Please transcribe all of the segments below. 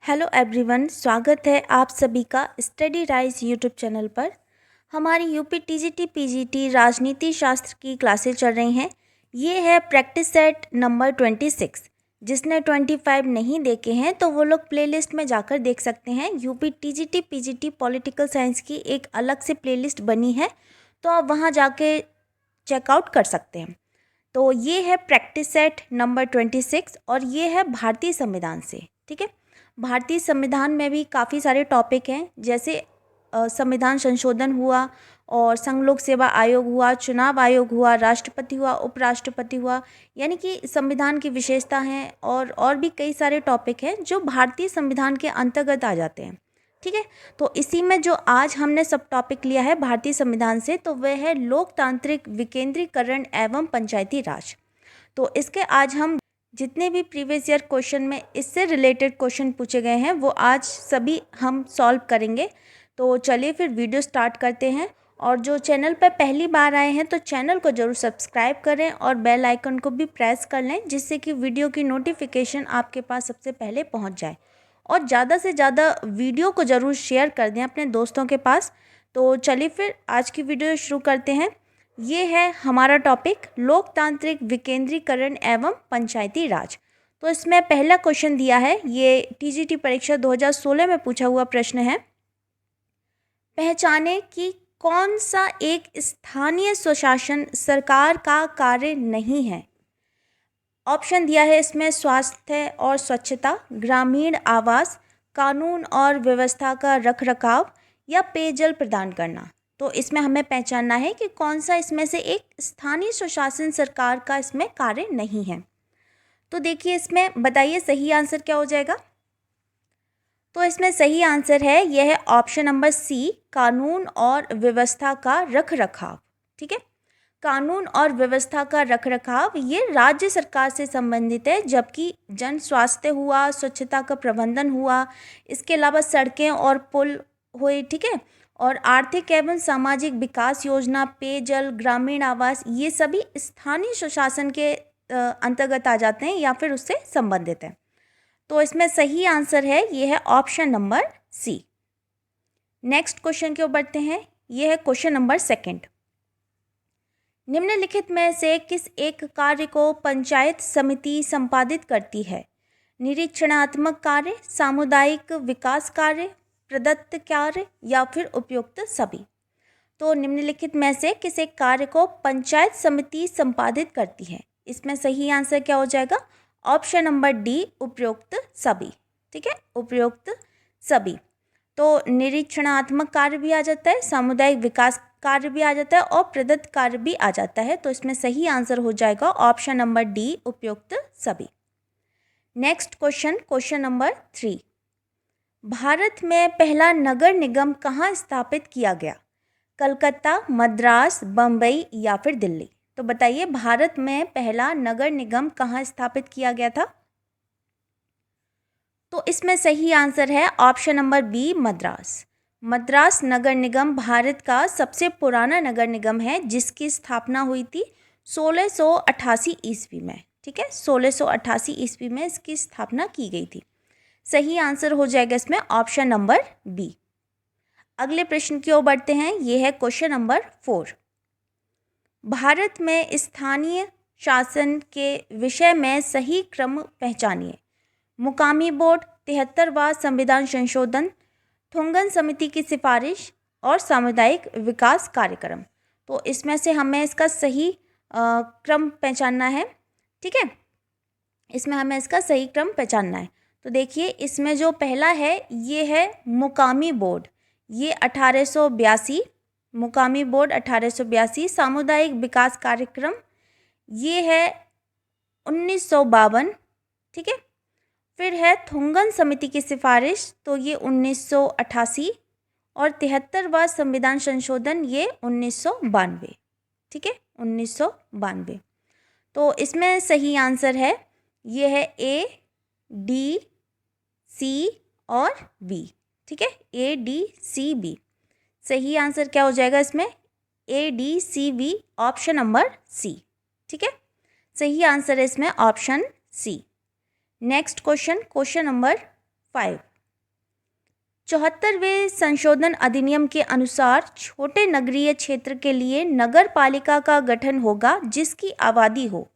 Hello everyone, स्वागत है आप सभी का स्टडी राइज यूट्यूब चैनल पर। हमारी यूपी टीजीटी पीजीटी राजनीति शास्त्र की क्लासेस चल रही हैं। ये है प्रैक्टिस सेट नंबर 26। जिसने 25 नहीं देखे हैं तो वो लोग प्लेलिस्ट में जाकर देख सकते हैं। UP TGT PGT political science की एक अलग से प्लेलिस्ट बनी है, तो आप वहाँ जाके चेकआउट कर सकते हैं। तो ये है प्रैक्टिस सेट नंबर 26 और ये है भारतीय संविधान से। ठीक है, भारतीय संविधान में भी काफ़ी सारे टॉपिक हैं, जैसे संविधान संशोधन हुआ और संघ लोक सेवा आयोग हुआ, चुनाव आयोग हुआ, राष्ट्रपति हुआ, उपराष्ट्रपति हुआ, यानी कि संविधान की विशेषता हैं और भी कई सारे टॉपिक हैं जो भारतीय संविधान के अंतर्गत आ जाते हैं। ठीक है, तो इसी में जो आज हमने सब टॉपिक लिया है भारतीय संविधान से, तो वह है लोकतांत्रिक विकेंद्रीकरण एवं पंचायती राज। तो इसके आज हम जितने भी प्रीवियस ईयर क्वेश्चन में इससे रिलेटेड क्वेश्चन पूछे गए हैं वो आज सभी हम सॉल्व करेंगे। तो चलिए फिर वीडियो स्टार्ट करते हैं। और जो चैनल पर पहली बार आए हैं तो चैनल को ज़रूर सब्सक्राइब करें और बेल आइकन को भी प्रेस कर लें, जिससे कि वीडियो की नोटिफिकेशन आपके पास सबसे पहले पहुंच जाए। और ज़्यादा से ज़्यादा वीडियो को ज़रूर शेयर कर दें अपने दोस्तों के पास। तो चलिए फिर आज की वीडियो शुरू करते हैं। ये है हमारा टॉपिक लोकतांत्रिक विकेंद्रीकरण एवं पंचायती राज। तो इसमें पहला क्वेश्चन दिया है, ये टीजीटी परीक्षा 2016 में पूछा हुआ प्रश्न है। पहचाने कि कौन सा एक स्थानीय स्वशासन सरकार का कार्य नहीं है। ऑप्शन दिया है इसमें स्वास्थ्य और स्वच्छता, ग्रामीण आवास, कानून और व्यवस्था का रखरखाव या पेयजल प्रदान करना। तो इसमें हमें पहचानना है कि कौन सा इसमें से एक स्थानीय स्वशासन सरकार का इसमें कार्य नहीं है। तो देखिए, इसमें बताइए सही आंसर क्या हो जाएगा। तो इसमें सही आंसर है, यह है ऑप्शन नंबर सी, कानून और व्यवस्था का रखरखाव। ठीक है, कानून और व्यवस्था का रखरखाव ये राज्य सरकार से संबंधित है, जबकि जन स्वास्थ्य हुआ, स्वच्छता का प्रबंधन हुआ, इसके अलावा सड़कें और पुल हुए, ठीक है, और आर्थिक एवं सामाजिक विकास योजना, पेयजल, ग्रामीण आवास, ये सभी स्थानीय स्वशासन के अंतर्गत आ जाते हैं या फिर उससे संबंधित हैं। तो इसमें सही आंसर है, ये है option number C. Next question की ओर बढ़ते हैं। ये है क्वेश्चन नंबर 2। निम्नलिखित में से किस एक कार्य को पंचायत समिति संपादित करती है। निरीक्षणात्मक कार्य, सामुदायिक विकास कार्य, प्रदत्त कार्य या फिर उपयुक्त सभी। तो निम्नलिखित में से किस एक कार्य को पंचायत समिति संपादित करती है। इसमें सही आंसर क्या हो जाएगा, ऑप्शन नंबर डी, उपयुक्त सभी। ठीक है, उपयुक्त सभी। तो निरीक्षणात्मक कार्य भी आ जाता है, सामुदायिक विकास कार्य भी आ जाता है और प्रदत्त कार्य भी आ जाता है। तो इसमें सही आंसर हो जाएगा ऑप्शन नंबर डी, उपयुक्त सभी। Next question, question number 3। Bharat में पहला नगर निगम कहाँ स्थापित किया गया। कलकत्ता, मद्रास, बम्बई या फिर दिल्ली। तो बताइए, भारत में पहला नगर निगम कहाँ स्थापित किया गया था। तो इसमें सही आंसर है option number B, Madras. Madras नगर निगम भारत का सबसे पुराना नगर निगम है, जिसकी स्थापना हुई थी 1688 ईस्वी में। ठीक है, 1688 ईस्वी में इसकी स्थापना की गई थी। सही आंसर हो जाएगा इसमें ऑप्शन नंबर बी। अगले प्रश्न की ओर बढ़ते हैं। यह है क्वेश्चन नंबर 4। भारत में स्थानीय शासन के विषय में सही क्रम पहचानिए। मुकामी बोर्ड, 73वां संविधान संशोधन, थुंगन समिति की सिफारिश और सामुदायिक विकास कार्यक्रम। तो इसमें से हमें इसका सही क्रम पहचानना है। ठीक है, इसमें हमें इसका सही क्रम पहचानना है। तो देखिए, इसमें जो पहला है ये है मुकामी बोर्ड, ये 1882, मुकामी बोर्ड 1882। सामुदायिक विकास कार्यक्रम ये है 1952। ठीक है, फिर है थुंगन समिति की सिफारिश, तो ये 1988 और 73वां संविधान संशोधन ये 1992। ठीक है, 1992। तो इसमें सही आंसर है, ये है ए, डी, सी और बी। ठीक है, ए, डी, सी, बी। सही आंसर क्या हो जाएगा इसमें, A, D, C, B, option number C. ठीक है, सही आंसर है इसमें option C. Next question, question number 5। 74वें संशोधन अधिनियम के अनुसार छोटे नगरीय क्षेत्र के लिए नगर पालिका का गठन होगा जिसकी आबादी हो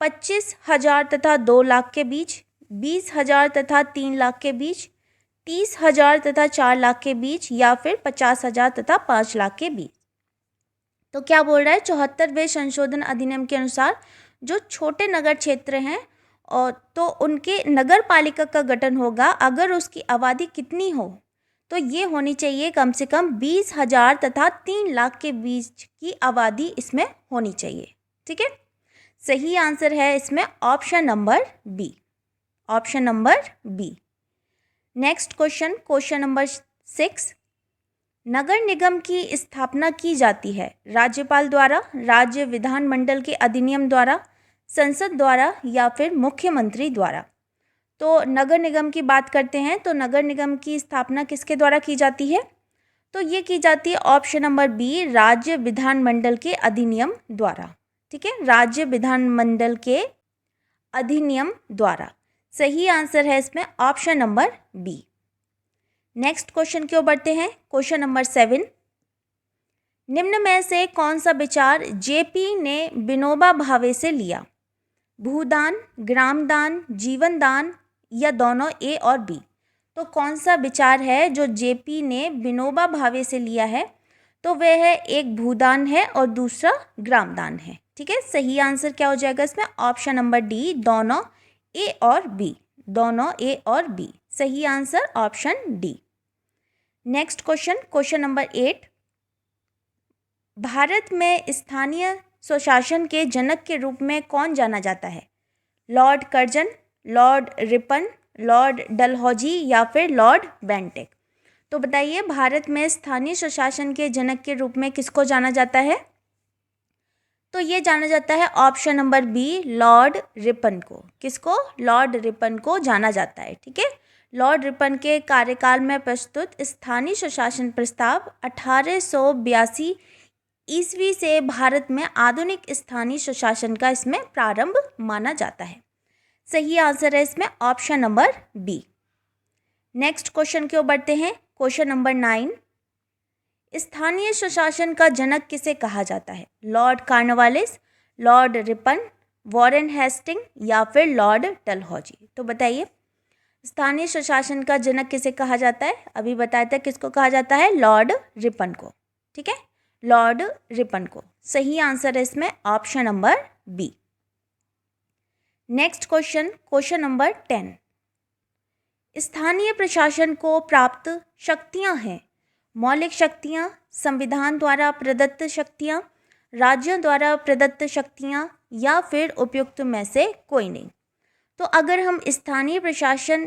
25,000 तथा 2 लाख के बीच, 20,000 तथा 3 लाख के बीच, 30,000 तथा 4 लाख के बीच या फिर 50,000 तथा 5 लाख के बीच। तो क्या बोल रहा है, 74वें संशोधन अधिनियम के अनुसार जो छोटे नगर क्षेत्र हैं और तो उनके नगर पालिका का गठन होगा अगर उसकी आबादी कितनी हो, तो ये होनी चाहिए कम से कम 20,000 तथा 3 लाख के बीच की आबादी इसमें होनी चाहिए। ठीक है, सही आंसर है इसमें option number B, option number B. Next question, question number 6, नगर निगम की स्थापना की जाती है राज्यपाल द्वारा, राज्य विधानमंडल के अधिनियम द्वारा, संसद द्वारा या फिर मुख्यमंत्री द्वारा। तो नगर निगम की बात करते हैं तो नगर निगम की स्थापना किसके द्वारा की जाती है, तो ये की जाती है ऑप्शन नंबर बी, राज्य विधानमंडल के अधिनियम द्वारा। ठीक है, राज्य विधानमंडल के अधिनियम द्वारा। सही आंसर है इसमें option number B. Next question की ओर बढ़ते हैं, क्वेश्चन नंबर 7, निम्न में से कौन सा विचार जेपी ने विनोबा भावे से लिया, भूदान, ग्रामदान, जीवन दान या दोनों, ए और बी। तो कौन सा विचार है जो जेपी ने विनोबा भावे से लिया है, तो वह है एक भूदान है और दूसरा ग्रामदान है। ठीक है, सही आंसर क्या हो जाएगा इसमें ऑप्शन नंबर डी, दोनों ए और बी, दोनों ए और बी। सही answer option D. Next question, question number 8, Bharat में स्थानीय स्वशासन के जनक के रूप में कौन जाना जाता है, Lord Curzon, Lord Ripon, Lord Dalhousie या फिर लॉर्ड बेंटिक। तो बताइए भारत में स्थानीय स्वशासन के जनक के रूप में किसको जाना जाता है, तो ये जाना जाता है option number B, Lord Ripon को। किसको, लॉर्ड रिपन को जाना जाता है। ठीक है, लॉर्ड रिपन के कार्यकाल में प्रस्तुत स्थानीय स्वशासन प्रस्ताव 1882 ईस्वी से भारत में आधुनिक स्थानीय स्वशासन का इसमें प्रारंभ माना जाता है। सही आंसर है इसमें option number B. Next question की ओर बढ़ते हैं, क्वेश्चन नंबर 9, स्थानीय स्वशासन का जनक किसे कहा जाता है, Lord Cornwallis, Lord Ripon, Warren Hasting या फिर लॉर्ड डलहौजी। तो बताइए स्थानीय स्वशासन का जनक किसे कहा जाता है, अभी बताया था किसको कहा जाता है, लॉर्ड रिपन को। ठीक है, लॉर्ड रिपन को। सही आंसर है इसमें option number B. Next question, question number 10, स्थानीय प्रशासन को प्राप्त शक्तियां हैं, मौलिक शक्तियां, संविधान द्वारा प्रदत्त शक्तियां, राज्यों द्वारा प्रदत्त शक्तियां या फिर उपयुक्त में से कोई नहीं। तो अगर हम स्थानीय प्रशासन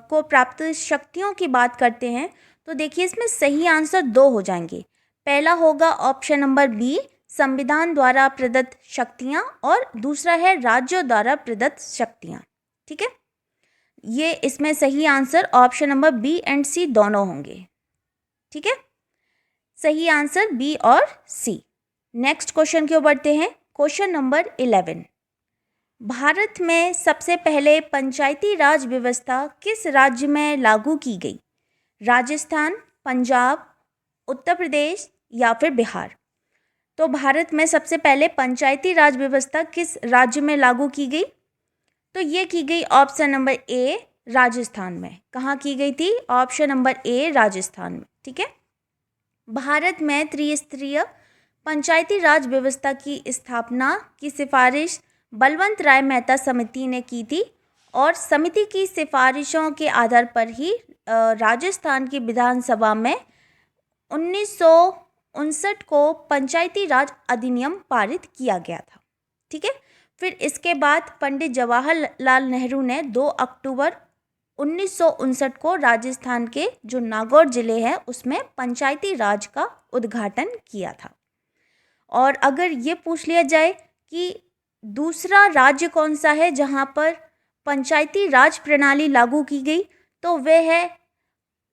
को प्राप्त शक्तियों की बात करते हैं तो देखिए इसमें सही आंसर 2 हो जाएंगे। पहला होगा ऑप्शन नंबर बी, संविधान द्वारा प्रदत्त शक्तियां, और दूसरा है राज्यों द्वारा प्रदत्त शक्तियां। ठीक है, ये इसमें सही answer option number B and C दोनों होंगे। ठीक है, सही आंसर बी और सी। नेक्स्ट क्वेश्चन की ओर बढ़ते हैं, क्वेश्चन नंबर 11, भारत में सबसे पहले पंचायती राज व्यवस्था किस राज्य में लागू की गई, राजस्थान, पंजाब, उत्तर प्रदेश या फिर बिहार। तो भारत में सबसे पहले पंचायती राज व्यवस्था किस राज्य में लागू की गई, तो ये की गई ऑप्शन नंबर ए, राजस्थान में। कहाँ की गई थी, ऑप्शन नंबर ए, राजस्थान में। ठीक है, भारत में त्रिस्तरीय पंचायती राज व्यवस्था की स्थापना की सिफारिश बलवंत राय मेहता समिति ने की थी और समिति की सिफारिशों के आधार पर ही राजस्थान की विधानसभा में 1959 को पंचायती राज अधिनियम पारित किया गया था। ठीक है, फिर इसके बाद पंडित जवाहरलाल नेहरू ने 2 अक्टूबर 1959 को राजस्थान के जो नागौर ज़िले हैं उसमें पंचायती राज का उद्घाटन किया था। और अगर ये पूछ लिया जाए कि दूसरा राज्य कौन सा है जहाँ पर पंचायती राज प्रणाली लागू की गई, तो वह है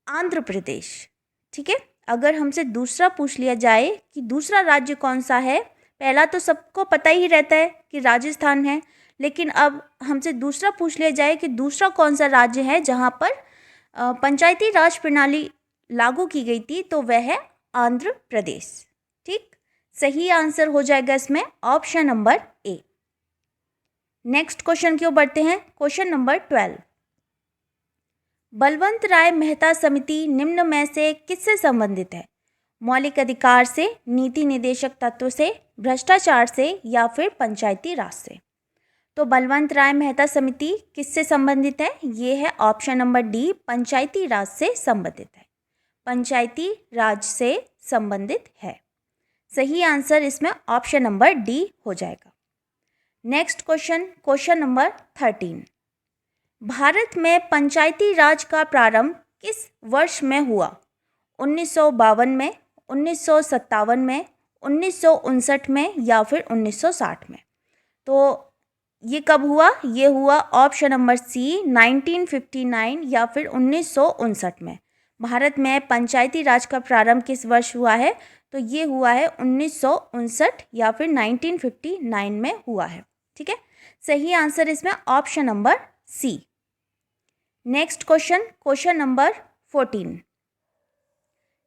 आंध्र प्रदेश। ठीक है, अगर हमसे दूसरा पूछ लिया जाए कि दूसरा राज्य कौन सा है, पहला तो सबको पता ही रहता है कि राजस्थान है, लेकिन अब हमसे दूसरा पूछ लिया जाए कि दूसरा कौन सा राज्य है जहाँ पर पंचायती राज प्रणाली लागू की गई थी, तो वह है आंध्र प्रदेश। ठीक, सही आंसर हो जाएगा इसमें option number A. Next question की ओर बढ़ते हैं। क्वेश्चन नंबर 12, बलवंत राय मेहता समिति निम्न में से किससे संबंधित है? मौलिक अधिकार से, नीति निदेशक तत्व से, भ्रष्टाचार से या फिर पंचायती राज से? तो बलवंत राय मेहता समिति किससे संबंधित है? ये है ऑप्शन नंबर डी, पंचायती राज से संबंधित है। पंचायती राज से संबंधित है। सही आंसर इसमें ऑप्शन नंबर डी हो जाएगा। Next question, question number 13, Bharat में पंचायती राज का प्रारंभ किस वर्ष में हुआ? 1952 में, 1957 में, 1959 में या फिर 1960 में? तो ये कब हुआ? ये हुआ ऑप्शन नंबर सी, 1959 या फिर 1959 में। भारत में पंचायती राज का प्रारंभ किस वर्ष हुआ है? तो ये हुआ है 1959 या फिर 1959 में हुआ है। ठीक है, सही आंसर इसमें option number C. Next question, question number 14,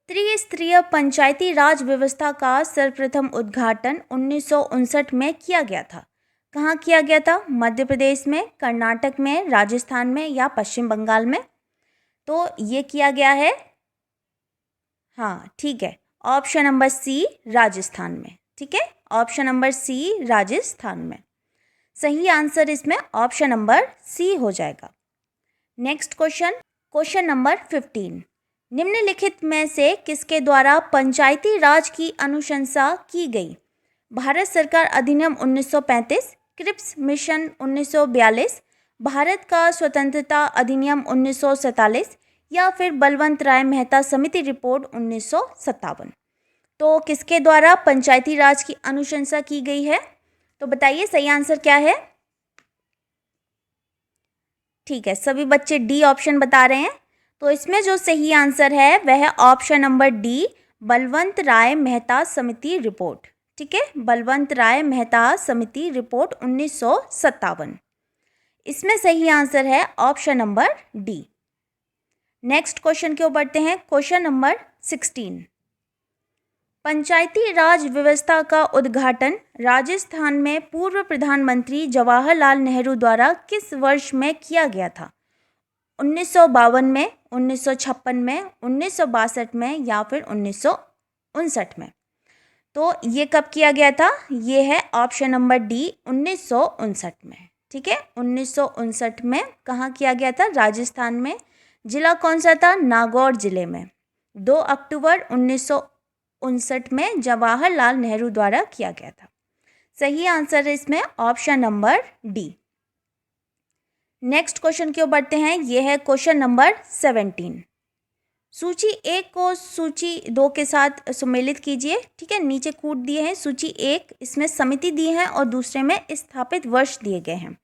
त्रिस्तरीय पंचायती राज व्यवस्था का सर्वप्रथम उद्घाटन 1959 में किया गया था। कहाँ किया गया था? मध्य प्रदेश में, कर्नाटक में, राजस्थान में या पश्चिम बंगाल में? तो ये किया गया है, हाँ ठीक है, ऑप्शन नंबर सी, राजस्थान में। ठीक है, ऑप्शन नंबर सी, राजस्थान में। सही आंसर इसमें ऑप्शन नंबर सी हो जाएगा। नेक्स्ट क्वेश्चन, क्वेश्चन नंबर 15, निम्नलिखित में से किसके द्वारा पंचायती राज की अनुशंसा की गई? भारत सरकार अधिनियम 1935, क्रिप्स मिशन 1942, भारत का स्वतंत्रता अधिनियम 1947 या फिर बलवंत राय मेहता समिति रिपोर्ट 1957? तो किसके द्वारा पंचायती राज की अनुशंसा की गई है? तो बताइए सही आंसर क्या है? ठीक है, सभी बच्चे डी ऑप्शन बता रहे हैं। तो इसमें जो सही आंसर है वह है ऑप्शन नंबर डी, बलवंत राय मेहता समिति रिपोर्ट। ठीक है, बलवंत राय मेहता समिति रिपोर्ट 1957। इसमें सही आंसर है option number D. Next question की ओर बढ़ते हैं। क्वेश्चन नंबर 16, पंचायती राज व्यवस्था का उद्घाटन राजस्थान में पूर्व प्रधानमंत्री जवाहरलाल नेहरू द्वारा किस वर्ष में किया गया था? 1952 में, 1956 में, 1962 में या फिर 1959 में? तो ये कब किया गया था? ये है ऑप्शन नंबर डी, 1959 में। ठीक है, 1959 में कहाँ किया गया था? राजस्थान में। जिला कौन सा था? नागौर जिले में। 2 अक्टूबर 1959 में जवाहरलाल नेहरू द्वारा किया गया था। सही आंसर है इसमें option number D. Next question की ओर बढ़ते हैं। यह है क्वेश्चन नंबर 17, सूची 1 को सूची 2 के साथ सुमेलित कीजिए। ठीक है, नीचे कूट दिए हैं। सूची 1 इसमें समिति दी है और दूसरे में स्थापित वर्ष दिए गए हैं।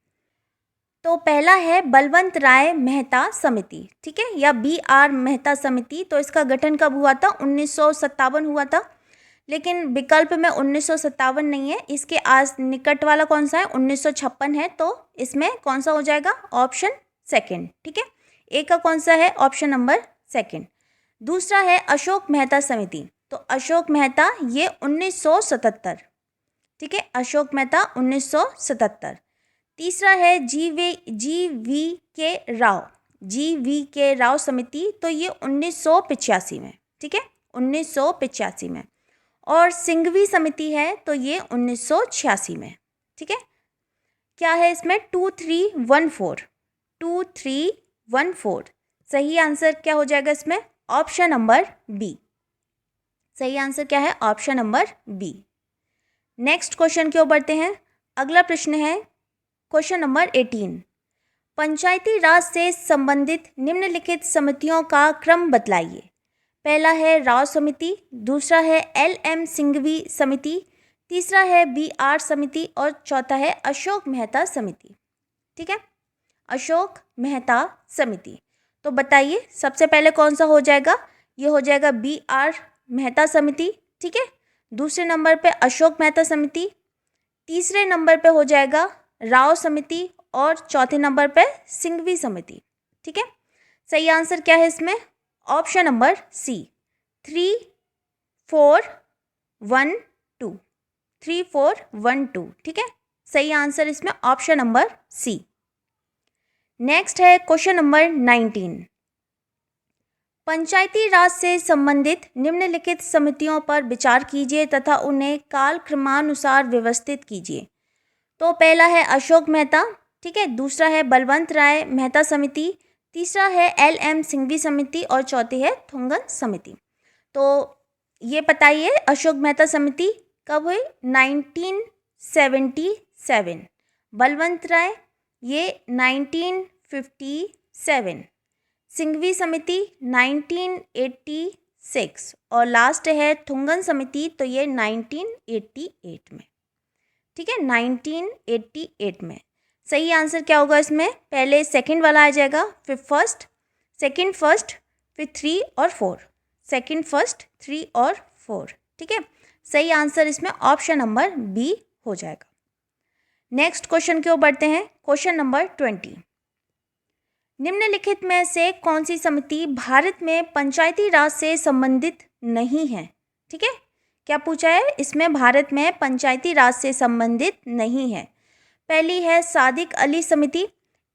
तो पहला है बलवंत राय मेहता समिति, ठीक है, या BR मेहता समिति। तो इसका गठन कब हुआ था? 1957 हुआ था, लेकिन विकल्प में 1957 नहीं है। इसके आज निकट वाला कौन सा है? 1956 है। तो इसमें कौन सा हो जाएगा? Option second. ठीक है, ए का कौन सा है? Option number second. दूसरा है अशोक मेहता समिति। तो अशोक मेहता ये 1977। ठीक है, अशोक मेहता 1977। तीसरा है GV के राव समिति। तो ये 1985 में। ठीक है, 1985 में। और सिंघवी समिति है तो ये 1986 में। ठीक है, क्या है इसमें? 2314। सही आंसर क्या हो जाएगा इसमें? Option number B. सही आंसर क्या है? Option number B. Next question की ओर बढ़ते हैं। अगला प्रश्न है क्वेश्चन नंबर 18, पंचायती राज से संबंधित निम्नलिखित समितियों का क्रम बतलाइए। पहला है राव समिति, दूसरा है LM सिंघवी समिति, तीसरा है BR समिति और चौथा है अशोक मेहता समिति। ठीक है, अशोक मेहता समिति। तो बताइए सबसे पहले कौन सा हो जाएगा? ये हो जाएगा BR मेहता समिति। ठीक है, दूसरे नंबर पे अशोक मेहता समिति, तीसरे नंबर पे हो जाएगा राव समिति और चौथे नंबर पे सिंघवी समिति। ठीक है, सही आंसर क्या है इसमें? Option number C 3 4 1 2, 3 4 1 2। ठीक है, सही आंसर इसमें ऑप्शन नंबर सी। नेक्स्ट है क्वेश्चन नंबर 19। पंचायती राज से संबंधित निम्नलिखित समितियों पर विचार कीजिए तथा उन्हें कालक्रमानुसार व्यवस्थित कीजिए। तो पहला है अशोक मेहता, ठीक है, दूसरा है बलवंत राय मेहता समिति, तीसरा है LM सिंघवी समिति और चौथी है थुंगन समिति। तो ये बताइए अशोक मेहता समिति कब हुई? 1977। बलवंत राय ये 1957, सिंघवी समिति 1986 और लास्ट है थुंगन समिति, तो ये 1988 में। ठीक है, 1988 में। सही आंसर क्या होगा इसमें? पहले सेकंड वाला आ जाएगा, फिर फर्स्ट, सेकंड फर्स्ट, फिर 3 और 4, सेकंड फर्स्ट 3 और 4। ठीक है, सही आंसर इसमें ऑप्शन नंबर बी हो जाएगा। नेक्स्ट क्वेश्चन की ओर बढ़ते हैं। Question number 20। निम्नलिखित में से कौन सी समिति भारत में पंचायती राज से संबंधित नहीं है? ठीक है, क्या पूछा है इसमें? भारत में पंचायती राज से संबंधित नहीं है। पहली है सादिक अली समिति,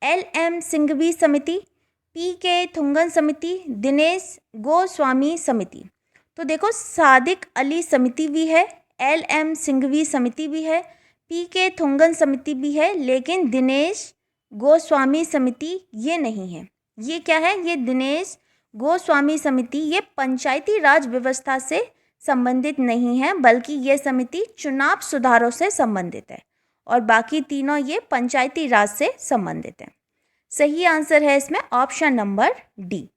LM सिंघवी समिति, PK थुंगन समिति, दिनेश गोस्वामी समिति। तो देखो सादिक अली समिति भी है, LM सिंघवी समिति भी है, PK थुंगन समिति भी है, लेकिन दिनेश गोस्वामी समिति ये नहीं है। ये क्या है? ये दिनेश गोस्वामी समिति ये पंचायती राज व्यवस्था से संबंधित नहीं है, बल्कि ये समिति चुनाव सुधारों से संबंधित है और बाकी तीनों ये पंचायती राज से संबंधित हैं। सही आंसर है इसमें ऑप्शन नंबर डी।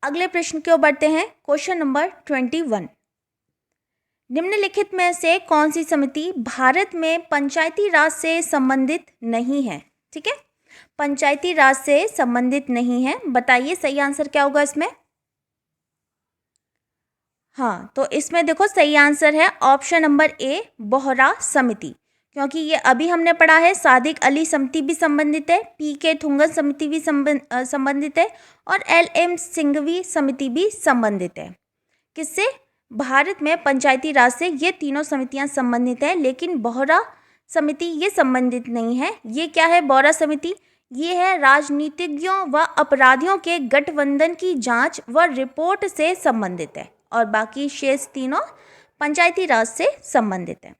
अगले प्रश्न की ओर बढ़ते हैं। Question number 21। निम्नलिखित में से कौन सी समिति भारत में पंचायती राज से संबंधित नहीं है? ठीक है, पंचायती राज से संबंधित नहीं है। बताइए सही आंसर क्या होगा इसमें? हाँ, तो इसमें देखो सही आंसर है ऑप्शन नंबर ए बोहरा समिति, क्योंकि ये अभी हमने पढ़ा है सादिक अली समिति भी संबंधित है, PK थुंगन समिति भी संबंधित है और LM सिंघवी समिति भी संबंधित है। किससे? भारत में पंचायती राज से ये तीनों समितियां संबंधित हैं, लेकिन बोहरा समिति ये संबंधित नहीं है। ये क्या है बोहरा समिति? ये है राजनीतिज्ञों व अपराधियों के गठबंधन की जांच व रिपोर्ट से संबंधित है और बाकी शेष तीनों पंचायती राज से संबंधित है।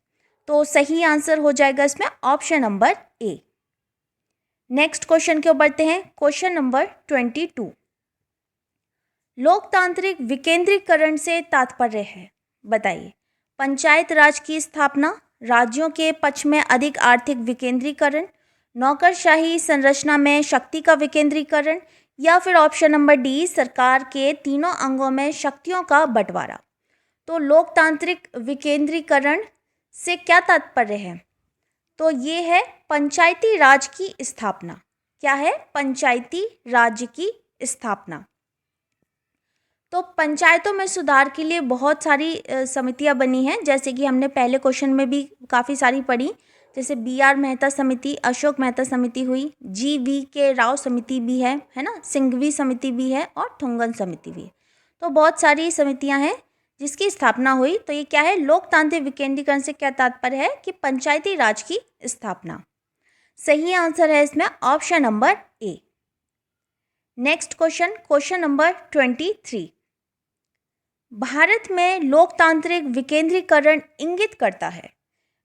तो सही आंसर हो जाएगा इसमें option number A. Next question की ओर बढ़ते हैं। Question number 22। लोकतांत्रिक विकेंद्रीकरण से तात्पर्य है? बताइए। पंचायत राज की स्थापना, राज्यों के पक्ष में अधिक आर्थिक विकेंद्रीकरण, नौकरशाही संरचना में शक्ति का विकेंद्रीकरण, या फिर ऑप्शन नंबर डी सरकार के तीनों अंगों में शक्तियों का बंटवारा। तो लोकतांत्रिक विकेंद्रीकरण से क्या तात्पर्य है? तो ये है पंचायती राज की स्थापना। क्या है? पंचायती राज की स्थापना। तो पंचायतों में सुधार के लिए बहुत सारी समितियां बनी हैं, जैसे कि हमने पहले क्वेश्चन में भी काफ़ी सारी पढ़ी, जैसे BR मेहता समिति, अशोक मेहता समिति हुई, GVK राव समिति भी है ना, सिंघवी समिति भी है और थुंगन समिति भी है। तो बहुत सारी समितियां हैं जिसकी स्थापना हुई। तो ये क्या है? लोकतांत्रिक विकेंद्रीकरण से क्या तात्पर्य है? कि पंचायती राज की स्थापना। सही आंसर है इसमें option number A. Next question, question number 23। Bharat में लोकतांत्रिक विकेंद्रीकरण इंगित करता है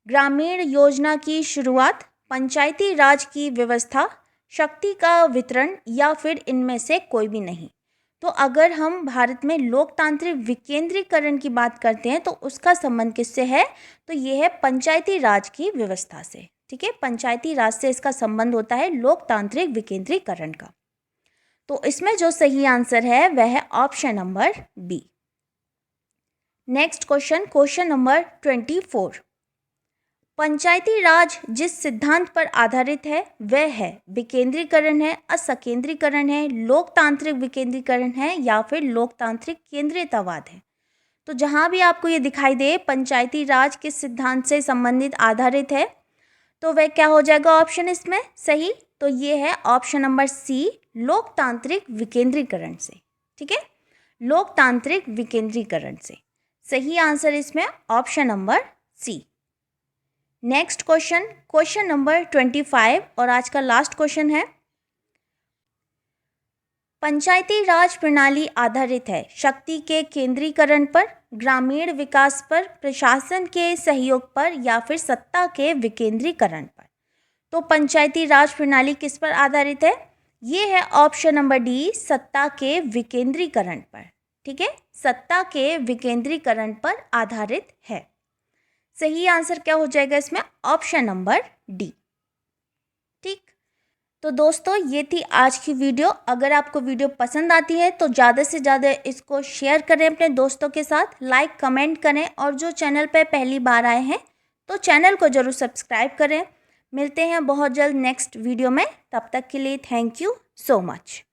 ग्रामीण योजना की शुरुआत, पंचायती राज की व्यवस्था, शक्ति का वितरण, या फिर इनमें से कोई भी नहीं। तो अगर हम भारत में लोकतांत्रिक विकेंद्रीकरण की बात करते हैं तो उसका संबंध किससे है? तो ये है पंचायती राज की व्यवस्था से। ठीक है, पंचायती राज से इसका संबंध होता है लोकतांत्रिक विकेंद्रीकरण का। तो इसमें जो सही आंसर है वह है option number B. Next question, question number 24। Panchayati Raj जिस सिद्धांत पर आधारित है वह है विकेंद्रीकरण है, असकेंद्रीकरण है, लोकतांत्रिक विकेंद्रीकरण है, या फिर लोकतांत्रिक केंद्रीयतावाद है। तो जहां भी आपको ये दिखाई दे पंचायती राज किस सिद्धांत से संबंधित आधारित है, तो वह क्या हो जाएगा ऑप्शन इसमें सही? तो ये है ऑप्शन नंबर सी, लोकतांत्रिक विकेंद्रीकरण से। ठीक है, लोकतांत्रिक विकेंद्रीकरण से। सही आंसर इसमें option number C. Next question, question number 25 और आज का लास्ट क्वेश्चन है। पंचायती राज प्रणाली आधारित है शक्ति के केंद्रीकरण पर, ग्रामीण विकास पर, प्रशासन के सहयोग पर या फिर सत्ता के विकेंद्रीकरण पर। तो पंचायती राज प्रणाली किस पर आधारित है? ये है ऑप्शन नंबर डी, सत्ता के विकेंद्रीकरण पर। ठीक है, सत्ता के विकेंद्रीकरण पर आधारित है। सही आंसर क्या हो जाएगा इसमें? Option number D. ठीक, तो दोस्तों ये थी आज की वीडियो। अगर आपको वीडियो पसंद आती है तो ज़्यादा से ज़्यादा इसको शेयर करें अपने दोस्तों के साथ, लाइक कमेंट करें, और जो चैनल पर पहली बार आए हैं तो चैनल को ज़रूर सब्सक्राइब करें। मिलते हैं बहुत जल्द नेक्स्ट वीडियो में, तब तक के लिए थैंक यू सो मच।